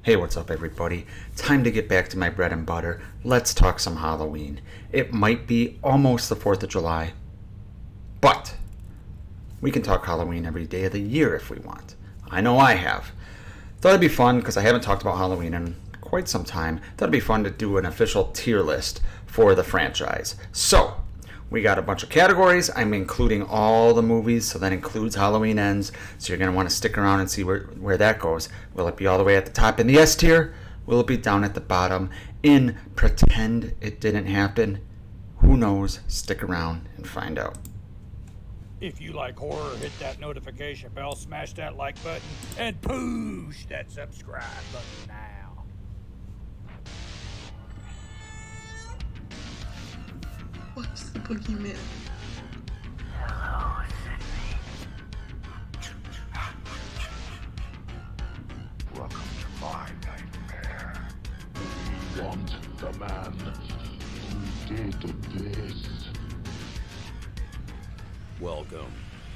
Hey, what's up, everybody? Time to get back to my bread and butter. Let's talk some Halloween. It might be almost the 4th of July, but we can talk Halloween every day of the year if we want. I know I have. Thought it'd be fun because I haven't talked about Halloween in quite some time. Thought it'd be fun to do an official tier list for the franchise. So, we got a bunch of categories. I'm including all the movies, so that includes Halloween Ends. So you're going to want to stick around and see where that goes. Will it be all the way at the top in the S tier? Will it be down at the bottom in Pretend It Didn't Happen? Who knows? Stick around and find out. If you like horror, hit that notification bell, smash that like button, and push that subscribe button now. What's the boogeyman? Hello, Sydney. Welcome to my nightmare. We want the man who did this. Welcome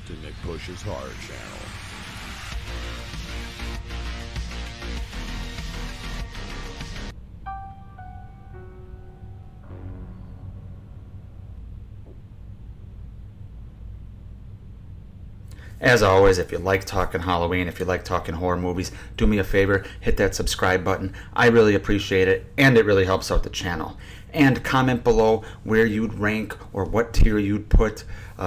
to Nick Push's Horror Channel. As always, if you like talking Halloween, if you like talking horror movies, do me a favor, hit that subscribe button. I really appreciate it, and it really helps out the channel. And comment below where you'd rank or what tier you'd put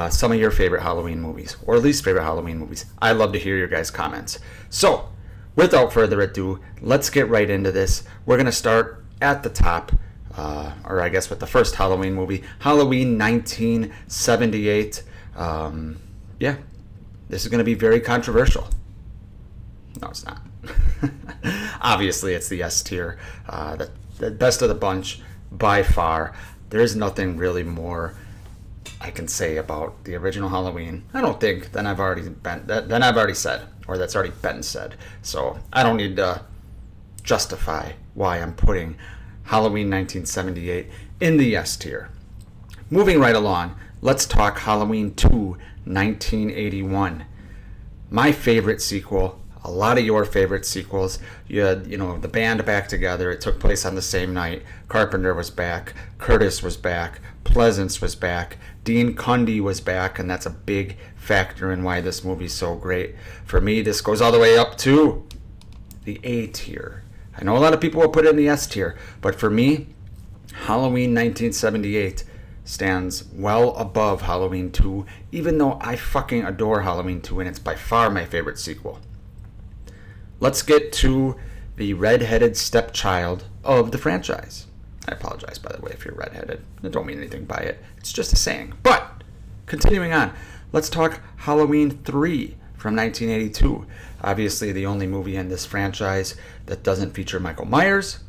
some of your favorite Halloween movies, or least favorite Halloween movies. I love to hear your guys' comments. So, without further ado, let's get right into this. We're going to start at the top, or I guess with the first Halloween movie, Halloween 1978. Yeah. This is going to be very controversial. No, it's not. Obviously, it's the S tier. The best of the bunch by far. There's nothing really more I can say about the original Halloween. I don't think than I've already said, or that's already been said. So I don't need to justify why I'm putting Halloween 1978 in the S tier. Moving right along, let's talk Halloween 2, 1981. My favorite sequel, a lot of your favorite sequels. You had, the band back together. It took place on the same night. Carpenter was back. Curtis was back. Pleasence was back. Dean Cundey was back, and that's a big factor in why this movie's so great. For me, this goes all the way up to the A tier. I know a lot of people will put it in the S tier, but for me, Halloween 1978 stands well above Halloween 2, even though I fucking adore Halloween 2, and it's by far my favorite sequel. Let's get to the redheaded stepchild of the franchise. I apologize, by the way, if you're redheaded. I don't mean anything by it. It's just a saying. But, continuing on, let's talk Halloween 3 from 1982. Obviously, the only movie in this franchise that doesn't feature Michael Myers.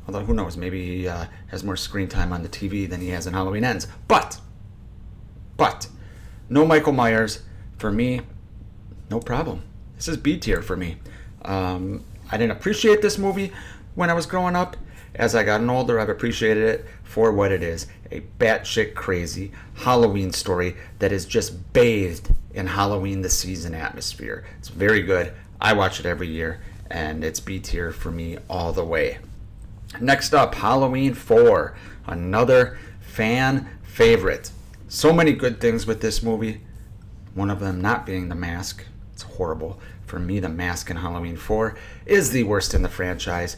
Although, who knows, maybe he has more screen time on the TV than he has in Halloween Ends. But, no Michael Myers. For me, no problem. This is B tier for me. I didn't appreciate this movie when I was growing up. As I gotten older, I've appreciated it for what it is. A batshit crazy Halloween story that is just bathed in Halloween the season atmosphere. It's very good. I watch it every year, and it's B tier for me all the way. Next up, Halloween 4, another fan favorite. So many good things with this movie. One of them not being the mask. It's horrible. For me, the mask in Halloween 4 is the worst in the franchise.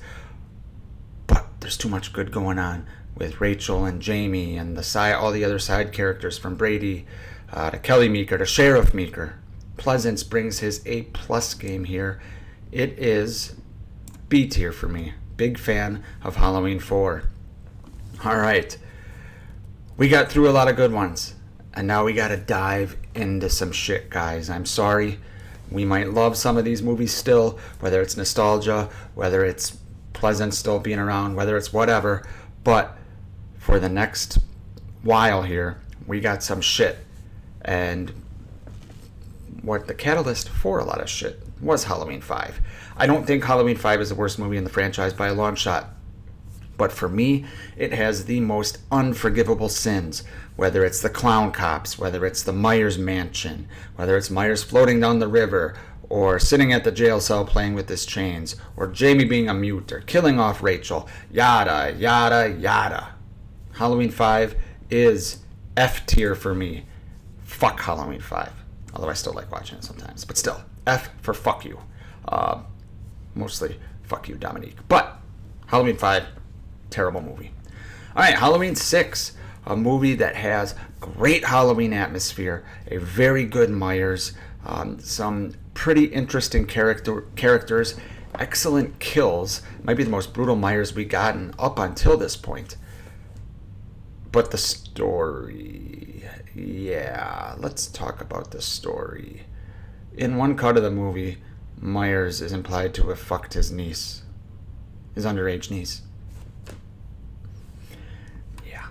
But there's too much good going on with Rachel and Jamie and all the other side characters, from Brady to Kelly Meeker to Sheriff Meeker. Pleasence brings his A+ game here. It is B tier for me. Big fan of Halloween 4. Alright. We got through a lot of good ones. And now we gotta dive into some shit, guys. I'm sorry. We might love some of these movies still, whether it's nostalgia, whether it's Pleasant still being around, whether it's whatever. But for the next while here, we got some shit. And what the catalyst for a lot of shit was Halloween 5. I don't think Halloween 5 is the worst movie in the franchise by a long shot. But for me, it has the most unforgivable sins. Whether it's the clown cops, whether it's the Myers mansion, whether it's Myers floating down the river, or sitting at the jail cell playing with his chains, or Jamie being a mute, or killing off Rachel, yada, yada, yada. Halloween 5 is F tier for me. Fuck Halloween 5. Although I still like watching it sometimes. But still, F for fuck you. Mostly fuck you, Dominique. But Halloween 5, terrible movie. Alright, Halloween 6, a movie that has great Halloween atmosphere, a very good Myers, some pretty interesting characters, excellent kills. Might be the most brutal Myers we gotten up until this point. But the story, yeah, let's talk about the story. In one cut of the movie, Myers is implied to have fucked his niece, his underage niece. Yeah.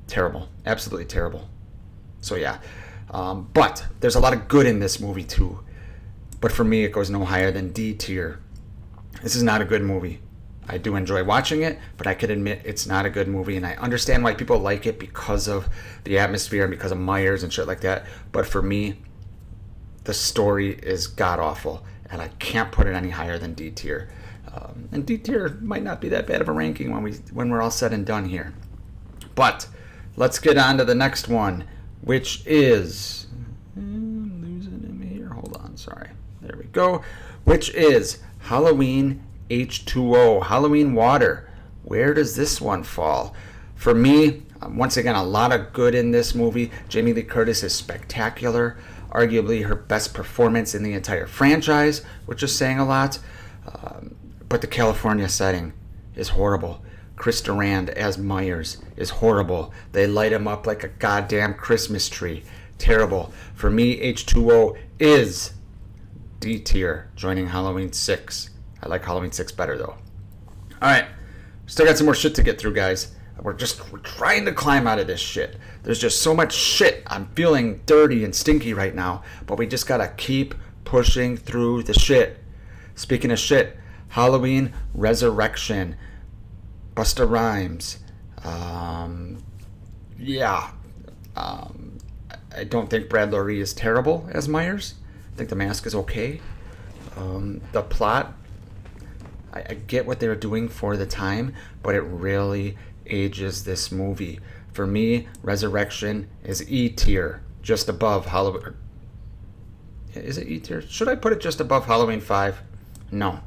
Terrible. Absolutely terrible. So yeah. But there's a lot of good in this movie too. But for me, it goes no higher than D tier. This is not a good movie. I do enjoy watching it, but I could admit it's not a good movie, and I understand why people like it because of the atmosphere and because of Myers and shit like that. But for me, the story is god-awful, and I can't put it any higher than D tier. And D tier might not be that bad of a ranking when we're all said and done here. But let's get on to the next one, which is... I'm losing him here. Hold on, sorry. There we go. Which is Halloween H2O, Halloween Water. Where does this one fall? For me, once again, a lot of good in this movie. Jamie Lee Curtis is spectacular. Arguably her best performance in the entire franchise, which is saying a lot. But the California setting is horrible. Chris Durand as Myers is horrible. They light him up like a goddamn Christmas tree. Terrible. For me, H2O is D tier, joining Halloween 6. I like Halloween 6 better, though. Alright, still got some more shit to get through, guys. We're trying to climb out of this shit. There's just so much shit. I'm feeling dirty and stinky right now, but we just gotta keep pushing through the shit. Speaking of shit, Halloween Resurrection. Busta Rhymes. I don't think Brad Loree is terrible as Myers. I think the mask is okay. The plot, I get what they were doing for the time, but it really ages this movie. For me, Resurrection is E tier, just above Halloween. Is it E tier? Should I put it just above Halloween 5? No.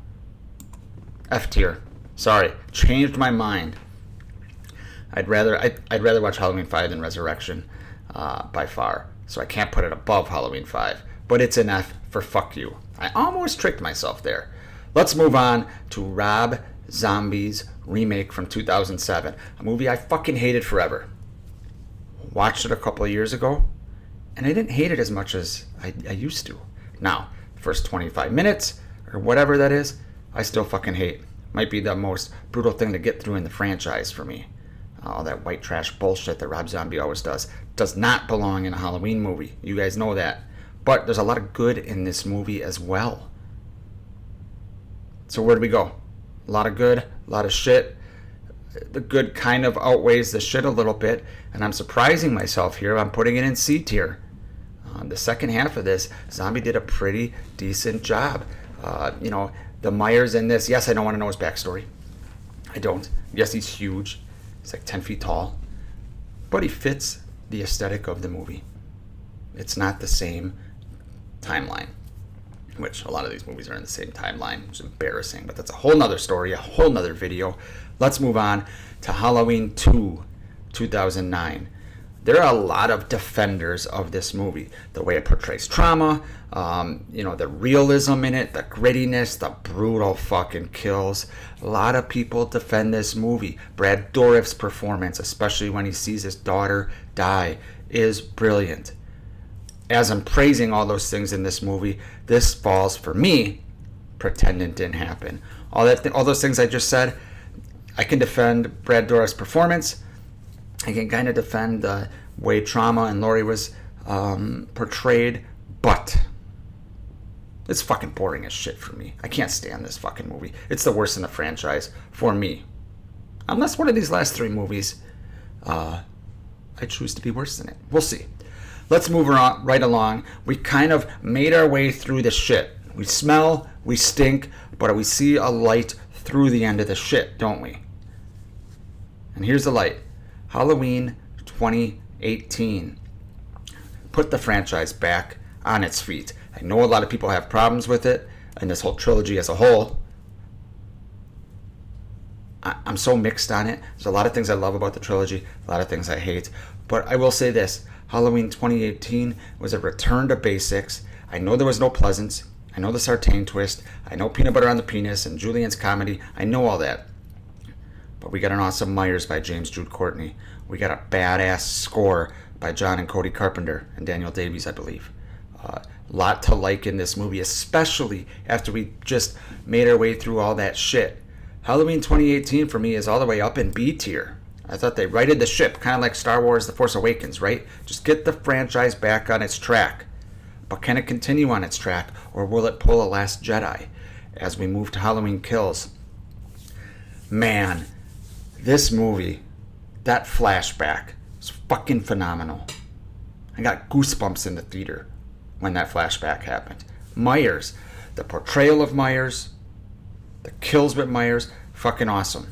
F tier. Sorry, changed my mind. I'd rather watch Halloween 5 than Resurrection, by far. So I can't put it above Halloween 5, but it's an F for fuck you. I almost tricked myself there. Let's move on to Rob Zombie's remake from 2007, a movie I fucking hated forever. Watched it a couple of years ago, and I didn't hate it as much as I used to. Now, first 25 minutes, or whatever that is, I still fucking hate. Might be the most brutal thing to get through in the franchise for me. All that white trash bullshit that Rob Zombie always does not belong in a Halloween movie. You guys know that. But there's a lot of good in this movie as well. So where do we go? A lot of good, a lot of shit. The good kind of outweighs the shit a little bit, and I'm surprising myself here. I'm putting it in C tier. The second half of this, Zombie did a pretty decent job. The Myers in this, yes, I don't want to know his backstory. I don't. Yes, he's huge. He's like 10 feet tall. But he fits the aesthetic of the movie. It's not the same timeline, which a lot of these movies are in the same timeline, which is embarrassing, but that's a whole nother story, a whole nother video. Let's move on to Halloween 2, 2009. There are a lot of defenders of this movie. The way it portrays trauma, the realism in it, the grittiness, the brutal fucking kills. A lot of people defend this movie. Brad Dourif's performance, especially when he sees his daughter die, is brilliant. As I'm praising all those things in this movie, this falls for me, pretend it didn't happen. All those things I just said, I can defend Brad Dourif's performance. I can kind of defend the way Trauma and Laurie was portrayed, but it's fucking boring as shit for me. I can't stand this fucking movie. It's the worst in the franchise for me. Unless one of these last three movies, I choose to be worse than it. We'll see. let's move right along. We kind of made our way through the shit. We smell, we stink, but we see a light through the end of the shit, don't we? And here's the light. Halloween 2018. Put the franchise back on its feet. I know a lot of people have problems with it, and this whole trilogy as a whole. I'm so mixed on it. There's a lot of things I love about the trilogy, a lot of things I hate. But I will say this. Halloween 2018 was a return to basics. I know there was no Pleasance. I know the Sartain twist. I know Peanut Butter on the Penis and Julian's Comedy. I know all that. But we got an awesome Myers by James Jude Courtney. We got a badass score by John and Cody Carpenter and Daniel Davies, I believe. Lot to like in this movie, especially after we just made our way through all that shit. Halloween 2018 for me is all the way up in B tier. I thought they righted the ship, kind of like Star Wars The Force Awakens, right? Just get the franchise back on its track. But can it continue on its track, or will it pull a Last Jedi as we move to Halloween Kills? Man, this movie, that flashback, is fucking phenomenal. I got goosebumps in the theater when that flashback happened. Myers, the portrayal of Myers, the kills with Myers, fucking awesome.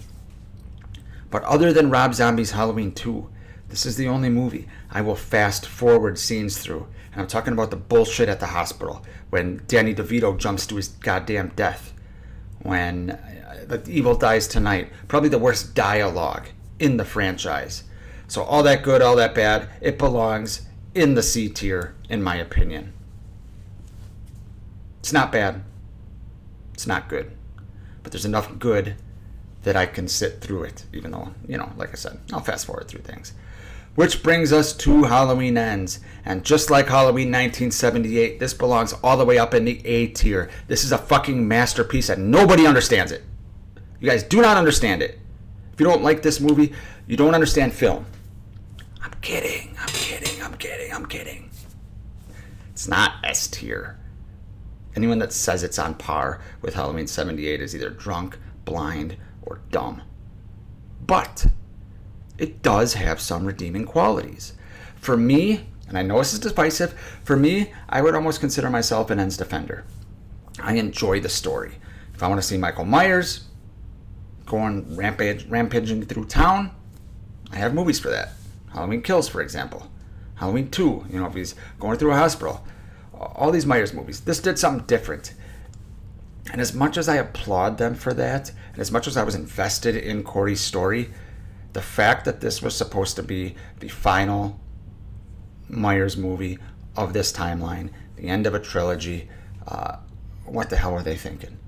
But other than Rob Zombie's Halloween 2, this is the only movie I will fast forward scenes through. And I'm talking about the bullshit at the hospital, when Danny DeVito jumps to his goddamn death, when the evil dies tonight. Probably the worst dialogue in the franchise. So all that good, all that bad, it belongs in the C tier, in my opinion. It's not bad. It's not good. But there's enough good that I can sit through it, even though, like I said, I'll fast forward through things. Which brings us to Halloween Ends. And just like Halloween 1978, this belongs all the way up in the A tier. This is a fucking masterpiece and nobody understands it. You guys do not understand it. If you don't like this movie, you don't understand film. I'm kidding. It's not S tier. Anyone that says it's on par with Halloween 78 is either drunk, blind, or dumb. But it does have some redeeming qualities. For me, and I know this is divisive, for me, I would almost consider myself an Ends defender. I enjoy the story. If I want to see Michael Myers going rampaging through town, I have movies for that. Halloween Kills, for example. Halloween 2, if he's going through a hospital. All these Myers movies. This did something different. And as much as I applaud them for that, and as much as I was invested in Corey's story, the fact that this was supposed to be the final Myers movie of this timeline, the end of a trilogy, what the hell were they thinking?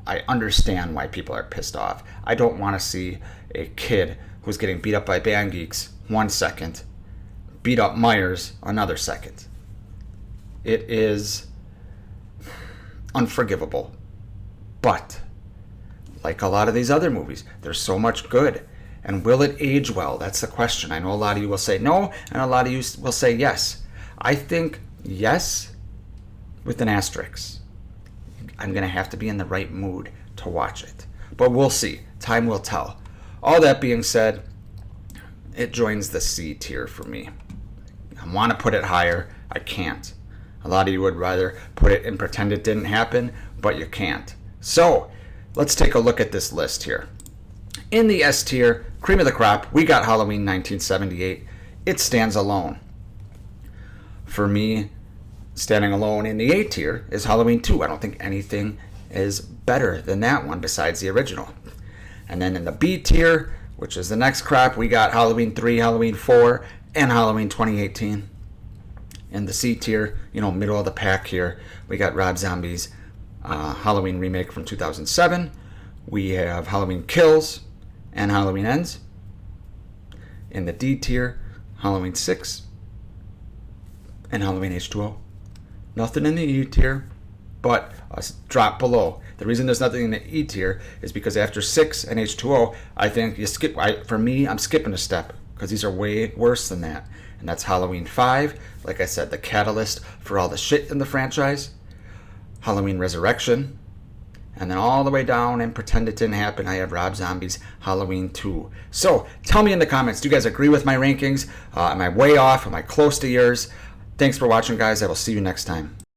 I understand why people are pissed off. I don't want to see a kid who's getting beat up by band geeks 1 second, beat up Myers another second. It is unforgivable. But, like a lot of these other movies, there's so much good. And will it age well? That's the question. I know a lot of you will say no, and a lot of you will say yes. I think yes, with an asterisk. I'm going to have to be in the right mood to watch it. But we'll see. Time will tell. All that being said, it joins the C tier for me. I want to put it higher. I can't. A lot of you would rather put it and pretend it didn't happen, but you can't. So, let's take a look at this list here. In the S tier, cream of the crop, we got Halloween 1978. It stands alone. For me, standing alone in the A tier is Halloween 2. I don't think anything is better than that one besides the original. And then in the B tier, which is the next crop, we got Halloween 3, Halloween 4, and Halloween 2018. In the C tier, middle of the pack here, we got Rob Zombie's Halloween remake from 2007. We have Halloween Kills and Halloween Ends. In the D tier, Halloween 6 and Halloween H2O. Nothing in the E tier, but a drop below. The reason there's nothing in the E tier is because after 6 and H2O, I think you skip. For me, I'm skipping a step because these are way worse than that. And that's Halloween 5, like I said, the catalyst for all the shit in the franchise. Halloween Resurrection. And then all the way down and pretend it didn't happen, I have Rob Zombie's Halloween 2. So tell me in the comments, do you guys agree with my rankings? Am I way off? Am I close to yours? Thanks for watching, guys. I will see you next time.